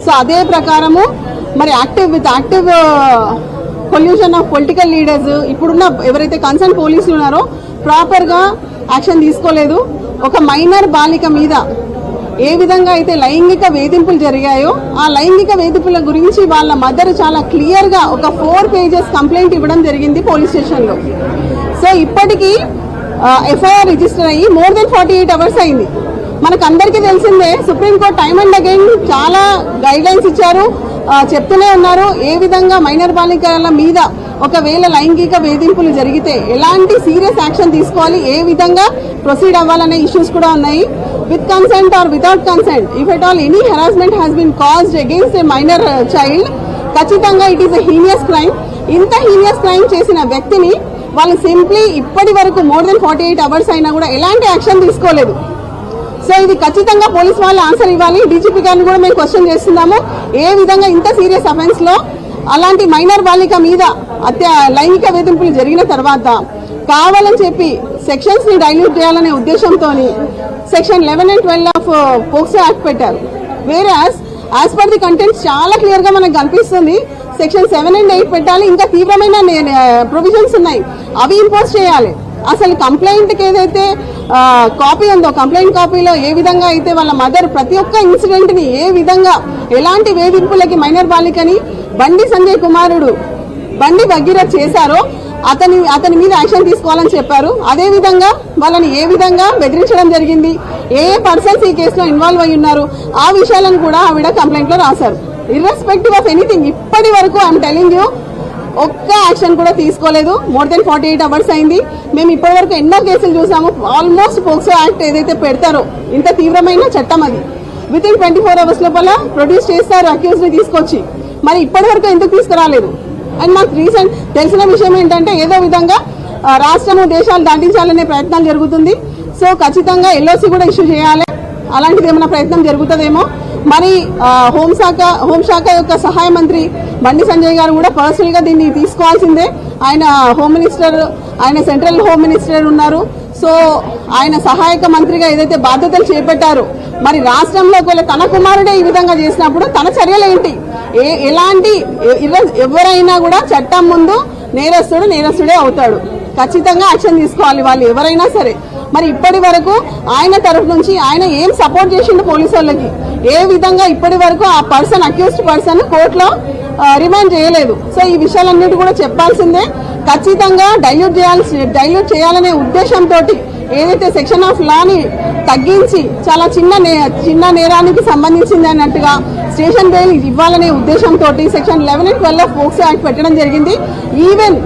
So అదే ప్రకారము మరి active pollution of political leaders ఇప్పుడున్న ఎవరైతే కన్సర్న్ పోలీసులు ఉన్నారో ప్రాపర్గా యాక్షన్ తీసుకోలేదు. ఒక మైనర్ బాలిక మీద ఏ విధంగా అయితే లైంగిక వేధింపులు జరిగాయో ఆ లైంగిక వేధింపుల గురించి వాళ్ళ మదర్ చాలా క్లియర్గా ఒక 4 పేజెస్ కంప్లైంట్ ఇవ్వడం జరిగింది పోలీస్ స్టేషన్లో. సో ఇప్పటికీ ఎఫ్ఐఆర్ రిజిస్టర్ అయ్యి మోర్ దెన్ 48 అవర్స్ అయింది. మనకు అందరికీ తెలిసిందే సుప్రీంకోర్టు టైమ్ అండ్ అగైన్ చాలా గైడ్ లైన్స్ ఇచ్చారు, చెప్తూనే ఉన్నారు ఏ విధంగా మైనర్ బాలికల మీద ఒకవేళ లైంగిక వేధింపులు జరిగితే ఎలాంటి సీరియస్ యాక్షన్ తీసుకోవాలి, ఏ విధంగా ప్రొసీడ్ అవ్వాలనే ఇష్యూస్ కూడా ఉన్నాయి. With consent or without consent if at all any harassment has been caused against a minor child ఖచ్చితంగా it is a heinous crime. ఇంత హీనియస్ క్రైమ్ చేసిన వ్యక్తిని వాళ్ళు సింప్లీ ఇప్పటి వరకు మోర్ దెన్ 48 అవర్స్ అయినా కూడా ఎలాంటి యాక్షన్ తీసుకోలేదు. సో ఇది ఖచ్చితంగా పోలీస్ వాళ్ళు ఆన్సర్ ఇవ్వాలి. డీజీపీ గారిని కూడా మేము క్వశ్చన్ చేస్తున్నాము, ఏ విధంగా ఇంత సీరియస్ అఫెన్స్ లో అలాంటి మైనర్ బాలిక మీద లైంగిక వేధింపులు జరిగిన తర్వాత కావాలని చెప్పి సెక్షన్స్ ని డైల్యూట్ చేయాలనే ఉద్దేశంతో section 11 and 12 of POCSO act పెట్టారు. వేరే యాజ్ పర్ ది కంటెంట్స్ చాలా క్లియర్ గా మనకు కనిపిస్తుంది సెక్షన్ 7 and 8 పెట్టాలి. ఇంకా తీవ్రమైన ప్రొవిజన్స్ ఉన్నాయి, అవి ఇంపోజ్ చేయాలి. అసలు కంప్లైంట్కి ఏదైతే కాపీ ఉందో కంప్లైంట్ కాపీలో ఏ విధంగా అయితే వాళ్ళ మదర్ ప్రతి ఒక్క ఇన్సిడెంట్ ని ఏ విధంగా ఎలాంటి వేధింపులకి మైనర్ బాలికని బండి సంజయ్ కుమారుడు బండి భగీరథ్ చేశారో అతని మీద యాక్షన్ తీసుకోవాలని చెప్పారు. అదే విధంగా వాళ్ళని ఏ విధంగా బెదిరించడం జరిగింది, ఏ పర్సన్స్ ఈ కేసులో ఇన్వాల్వ్ అయి ఉన్నారు ఆ విషయాలను కూడా ఆవిడ కంప్లైంట్ లో రాశారు. ఇర్రెస్పెక్టివ్ ఆఫ్ ఎనీథింగ్ ఇప్పటి వరకు ఐఎమ్ టెలింగ్ యూ ఒక్క యాక్షన్ కూడా తీసుకోలేదు. మోర్ దెన్ 48 అవర్స్ అయింది. మేము ఇప్పటి వరకు ఎన్నో కేసులు చూసాము. ఆల్మోస్ట్ పోక్సో యాక్ట్ ఏదైతే పెడతారో ఇంత తీవ్రమైన చట్టం అది విత్ ఇన్ 24 అవర్స్ లోపల ప్రొడ్యూస్ చేస్తారు అక్యూజ్ ని తీసుకొచ్చి. మరి ఇప్పటి వరకు ఎందుకు తీసుకురాలేదు? అండ్ మాకు రీసెంట్ తెలిసిన విషయం ఏంటంటే ఏదో విధంగా రాష్ట్రము దేశాలు దాటించాలనే ప్రయత్నాలు జరుగుతుంది. సో ఖచ్చితంగా ఎల్ఓసి కూడా ఇష్యూ చేయాలి. అలాంటిది ఏమైనా ప్రయత్నం జరుగుతుందేమో. మరి హోంశాఖ యొక్క సహాయ మంత్రి బండి సంజయ్ గారు కూడా పర్సనల్ గా దీన్ని తీసుకోవాల్సిందే. ఆయన హోమ్ మినిస్టర్, ఆయన సెంట్రల్ హోమ్ మినిస్టర్ ఉన్నారు. సో ఆయన సహాయక మంత్రిగా ఏదైతే బాధ్యతలు చేపట్టారో మరి రాష్ట్రంలో ఒకవేళ తన కుమారుడే ఈ విధంగా చేసినప్పుడు తన చర్యలు ఏంటి? ఎలాంటి ఎవరైనా కూడా చట్టం ముందు నేరస్తుడే అవుతాడు. ఖచ్చితంగా యాక్షన్ తీసుకోవాలి వాళ్ళు ఎవరైనా సరే. మరి ఇప్పటి వరకు ఆయన తరఫు నుంచి ఆయన ఏం సపోర్ట్ చేసిండు పోలీసు వాళ్ళకి, ఏ విధంగా ఇప్పటి వరకు ఆ పర్సన్ అక్యూజ్డ్ పర్సన్ కోర్టులో రిమాండ్ చేయలేదు. సో ఈ విషయాలన్నిటి కూడా చెప్పాల్సిందే. ఖచ్చితంగా డైల్యూట్ చేయాలనే ఉద్దేశంతో ఏదైతే సెక్షన్ ఆఫ్ లాని తగ్గించి చాలా చిన్న నేరానికి సంబంధించింది అన్నట్టుగా స్టేషన్ బెయిల్ ఇవ్వాలనే ఉద్దేశంతో section 11 and 12 of POCSO act పెట్టడం జరిగింది. ఈవెన్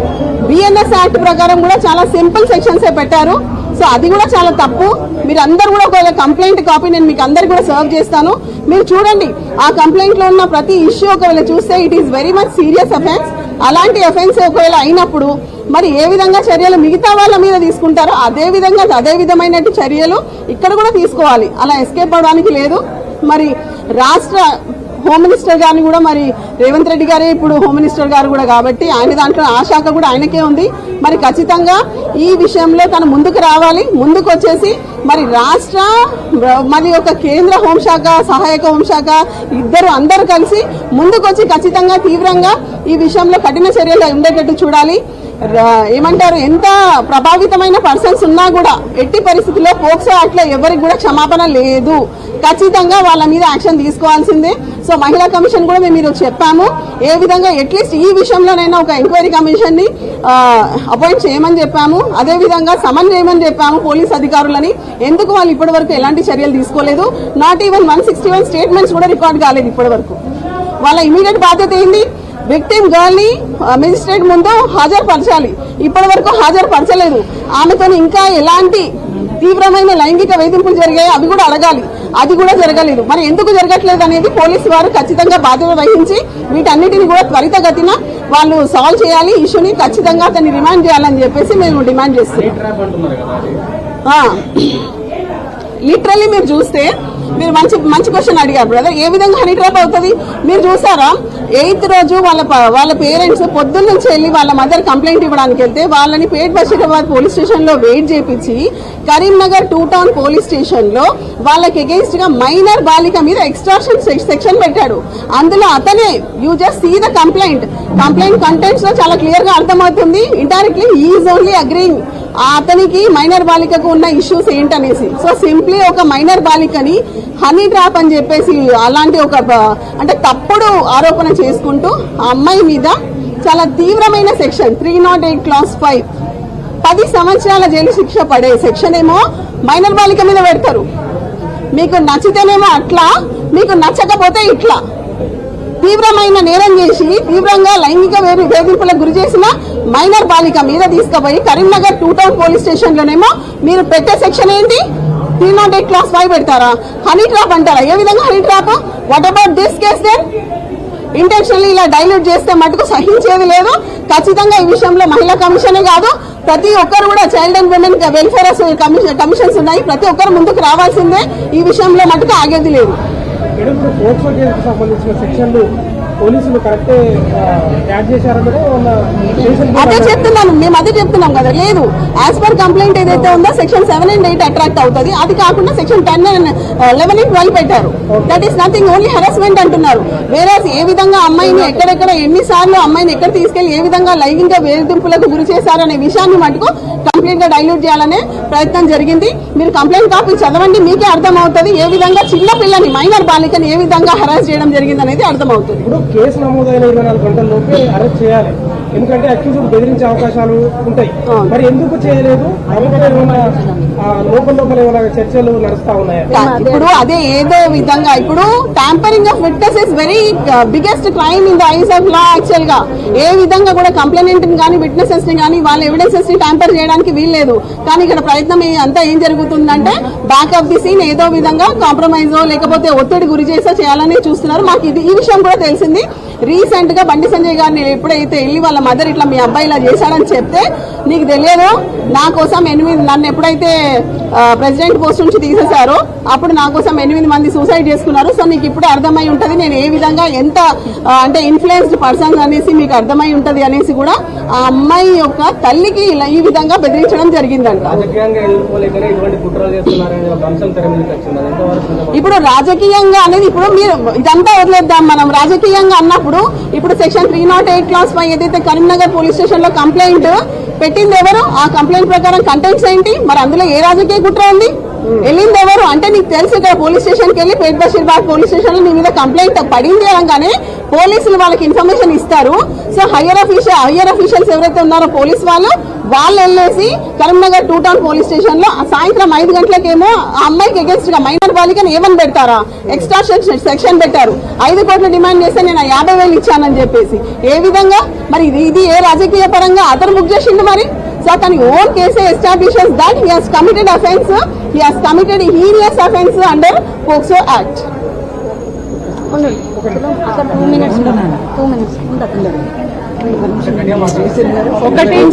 బిఎన్ఎస్ యాక్ట్ ప్రకారం కూడా చాలా సింపుల్ సెక్షన్స్ పెట్టారు. సో అది కూడా చాలా తప్పు. మీరు అందరు కూడా ఒకవేళ కంప్లైంట్ కాపీ నేను మీకు అందరు కూడా సర్వ్ చేస్తాను, మీరు చూడండి. ఆ కంప్లైంట్ లో ఉన్న ప్రతి ఇష్యూ ఒకవేళ చూస్తే it is very much serious offence. అలాంటి అఫెన్స్ ఒకవేళ అయినప్పుడు మరి ఏ విధంగా చర్యలు మిగతా వాళ్ళ మీద తీసుకుంటారో అదే విధమైన చర్యలు ఇక్కడ కూడా తీసుకోవాలి. అలా ఎస్కేప్ అవడానికి లేదు. మరి రాష్ట్ర హోమ్ మినిస్టర్ గారిని కూడా మరి రేవంత్ రెడ్డి గారే ఇప్పుడు హోమ్ మినిస్టర్ గారు కూడా కాబట్టి ఆయన దాంట్లో ఆ శాఖ కూడా ఆయనకే ఉంది. మరి ఖచ్చితంగా ఈ విషయంలో తను ముందుకు రావాలి. ముందుకు వచ్చేసి మరి మరి ఒక కేంద్ర హోంశాఖ, సహాయక హోంశాఖ అందరూ కలిసి ముందుకు వచ్చి ఖచ్చితంగా తీవ్రంగా ఈ విషయంలో కఠిన చర్యలు ఉండేటట్టు చూడాలి. ఏమంటారు, ఎంత ప్రభావితమైన పర్సన్స్ ఉన్నా కూడా ఎట్టి పరిస్థితుల్లో పోక్సో యాక్ట్ లో ఎవరికి కూడా క్షమాపణ లేదు. ఖచ్చితంగా వాళ్ళ మీద యాక్షన్ తీసుకోవాల్సిందే. సో మహిళా కమిషన్ కూడా మేము ఈరోజు చెప్పాము, ఏ విధంగా అట్లీస్ట్ ఈ విషయంలోనైనా ఒక ఎంక్వైరీ కమిషన్ ని అపాయింట్ చేయమని చెప్పాము. అదే విధంగా సమన్ చేయమని చెప్పాము పోలీస్ అధికారులని. ఎందుకు వాళ్ళు ఇప్పటి వరకు ఎలాంటి చర్యలు తీసుకోలేదు? నాట్ ఈవెన్ 161 స్టేట్మెంట్స్ కూడా రికార్డ్ కాలేదు ఇప్పటి వరకు. వాళ్ళ ఇమీడియట్ బాధ్యత ఏంటి? విక్టిమ్ గర్ల్ ని మెజిస్ట్రేట్ ముందు హాజరుపరచాలి. ఇప్పటి వరకు హాజరుపరచలేదు. ఆమెతో ఇంకా ఎలాంటి తీవ్రమైన లైంగిక వేధింపులు జరిగాయి అవి కూడా అడగాలి, అది కూడా జరగలేదు. మరి ఎందుకు జరగట్లేదు అనేది పోలీసు వారు ఖచ్చితంగా బాధ్యత వహించి వీటన్నిటిని కూడా త్వరితగతిన వాళ్ళు సాల్వ్ చేయాలి. ఇష్యూని ఖచ్చితంగా అతన్ని రిమాండ్ చేయాలని చెప్పేసి మేము డిమాండ్ చేస్తున్నాం. లిటరల్లీ మీరు చూస్తే మీరు మంచి క్వశ్చన్ అడిగారు బ్రదర్. ఏ విధంగా హనీ ట్రాప్ అవుతుంది మీరు చూసారా? 8th రోజు వాళ్ళ పేరెంట్స్ పొద్దున్న నుంచి వెళ్ళి వాళ్ళ మదర్ కంప్లైంట్ ఇవ్వడానికి వెళ్తే వాళ్ళని పేట్ బషీరాబాద్ పోలీస్ స్టేషన్ లో వెయిట్ చేపించి కరీంనగర్ 2 టౌన్ పోలీస్ స్టేషన్ లో వాళ్ళకి అగెయిన్స్ట్ గా మైనర్ బాలిక మీద ఎక్స్ట్రాక్షన్ సెక్షన్ పెట్టాడు. అందులో అతనే you just see the complaint contents లో చాలా క్లియర్ గా అర్థమవుతుంది. ఇండైరెక్ట్లీ ఈజ్ ఓన్లీ అగ్రీయింగ్ అతనికి మైనర్ బాలికకు ఉన్న ఇష్యూస్ ఏంటనేసి. సో సింప్లీ ఒక మైనర్ బాలికని హనీ ట్రాప్ అని చెప్పేసి అలాంటి ఒక అంటే తప్పుడు ఆరోపణ చేసుకుంటూ ఆ అమ్మాయి మీద చాలా తీవ్రమైన సెక్షన్ 308 క్లాస్ 5 10 సంవత్సరాల జైలు శిక్ష పడే సెక్షన్ ఏమో మైనర్ బాలిక మీద పెడతారు. మీకు నచ్చితేనేమో అట్లా, మీకు నచ్చకపోతే ఇట్లా. తీవ్రమైన నేరం చేసి తీవ్రంగా లైంగిక వేధింపులకు గురి చేసిన మైనర్ బాలిక మీద తీసుకుపోయి కరీంనగర్ 2 టౌన్ పోలీస్ స్టేషన్ లోనేమో మీరు పెట్టే సెక్షన్ ఏంటి? 308 క్లాస్ 5 పెడతారా? హనీ ట్రాప్ అంటారా? ఏ విధంగా honey trap? What about this case then? Intentionally ఇలా డైల్యూట్ చేస్తే మటుకు సహించేది లేదు. ఖచ్చితంగా ఈ విషయంలో మహిళా కమిషనే కాదు, ప్రతి ఒక్కరు కూడా child and women welfare commissions ఉన్నాయి, ప్రతి ఒక్కరు ముందుకు రావాల్సిందే. ఈ విషయంలో మటుకు ఆగేది లేదు. పోలీసులు కరెక్టే యాడ్ చేశారా? అదే చెప్తున్నాను, మేము అదే చెప్తున్నాం కదా. లేదు, యాజ్ పర్ కంప్లైంట్ ఏదైతే ఉందో సెక్షన్ 7 and 8 అట్రాక్ట్ అవుతుంది. అది కాకుండా సెక్షన్ 10 and 11 and 12 పెట్టారు. That is nothing, only harassment అంటున్నారు. వేరే ఏ విధంగా అమ్మాయిని ఎక్కడెక్కడ ఎన్నిసార్లు అమ్మాయిని ఎక్కడ తీసుకెళ్లి ఏ విధంగా లైంగిక వేధింపులకు గురి చేశారనే విషయాన్ని మటుకు కంప్లీట్ గా డైల్యూట్ చేయాలనే ప్రయత్నం జరిగింది. మీరు కంప్లైంట్ కాపీ చదవండి, మీకే అర్థమవుతుంది ఏ విధంగా చిన్న పిల్లని మైనర్ బాలికని ఏ విధంగా హెరాస్ చేయడం జరిగింది అనేది అర్థమవుతుంది. కేసు నమోదైన 24 గంటల్లోపే అరెస్ట్ చేయాలి, ఎందుకంటే అక్యూజ్డ్ బెదిరించే అవకాశాలు ఉంటాయి. మరి ఎందుకు చేయలేదు? లోపల ఏమైనా చర్చలు నడుస్తా ఉన్నాయా? ఇప్పుడు అదే ఏదో విధంగా ఇప్పుడు tampering of witness is very biggest crime in the eyes of law. Actual గా ఏ విధంగా కూడా కంప్లైంట్ ని కానీ విట్నెసెస్ ని కానీ వాళ్ళ ఎవిడెన్సెస్ ని ట్యాంపర్ చేయడానికి వీల్లేదు. కానీ ఇక్కడ ప్రయత్నం అంతా ఏం జరుగుతుందంటే బ్యాక్ ఆఫ్ ది సీన్ ఏదో విధంగా కాంప్రమైజ్ లేకపోతే ఒత్తిడి గురి చేసో చేయాలని చూస్తున్నారు. మాకు ఈ విషయం కూడా తెలిసింది. రీసెంట్ గా బండి సంజయ్ గారిని ఎప్పుడైతే వెళ్ళి వాళ్ళ మదర్ ఇట్లా మీ అబ్బాయి ఇలా చేశాడని చెప్తే, నీకు తెలియదు నా కోసం నన్ను ఎప్పుడైతే ప్రెసిడెంట్ పోస్ట్ నుంచి తీసేశారో అప్పుడు నా కోసం 8 మంది సూసైడ్ చేసుకున్నారు. సో నీకు ఇప్పుడు అర్థమై ఉంటది నేను ఏ విధంగా ఎంత అంటే ఇన్ఫ్లుయెన్స్డ్ పర్సన్ అనేసి మీకు అర్థమై ఉంటది అనేసి కూడా ఆ అమ్మాయి యొక్క తల్లికి ఇలా ఈ విధంగా బెదిరించడం జరిగిందంట. ఇప్పుడు రాజకీయంగా అనేది ఇప్పుడు మీరు ఇదంతా వదిలేద్దాం. మనం రాజకీయంగా అన్నప్పుడు ఇప్పుడు సెక్షన్ 308 క్లాస్ 5 ఏదైతే కరీంనగర్ పోలీస్ స్టేషన్ లో కంప్లైంట్ పెట్టింది ఎవరు? ఆ కంప్లైంట్ ప్రకారం కంటెంట్స్ ఏంటి? మరి అందులో ఏ రాజకీయ కుట్ర ఉంది? వెళ్ళింది ఎవరు అంటే నీకు తెలుసు. ఇక్కడ పోలీస్ స్టేషన్కి వెళ్ళి పేట్ బషీరాబాద్ పోలీస్ స్టేషన్ లో నీ మీద కంప్లైంట్ పడింది అనగానే పోలీసులు వాళ్ళకి ఇన్ఫర్మేషన్ ఇస్తారు. సో హయ్యర్ అఫీషియల్స్ ఎవరైతే ఉన్నారో పోలీస్ వాళ్ళు వెళ్ళేసి కరీంనగర్ 2 టౌన్ పోలీస్ స్టేషన్ లో సాయంత్రం 5 గంటలకేమో ఆ అమ్మాయికి అగేన్స్ట్ గా మైనర్ బాలికని ఏమని పెడతారా? ఎక్స్ట్రాక్షన్ సెక్షన్ పెట్టారు. 5 కోట్లు డిమాండ్ చేస్తే నేను 50,000 ఇచ్చానని చెప్పేసి. ఏ విధంగా మరి ఇది ఏ రాజకీయ పరంగా అతను బుక్ చేసిండు మరి? సో అతని own case establishes that he has committed offence, he has committed heinous offence under POCSO act. 2 minutes.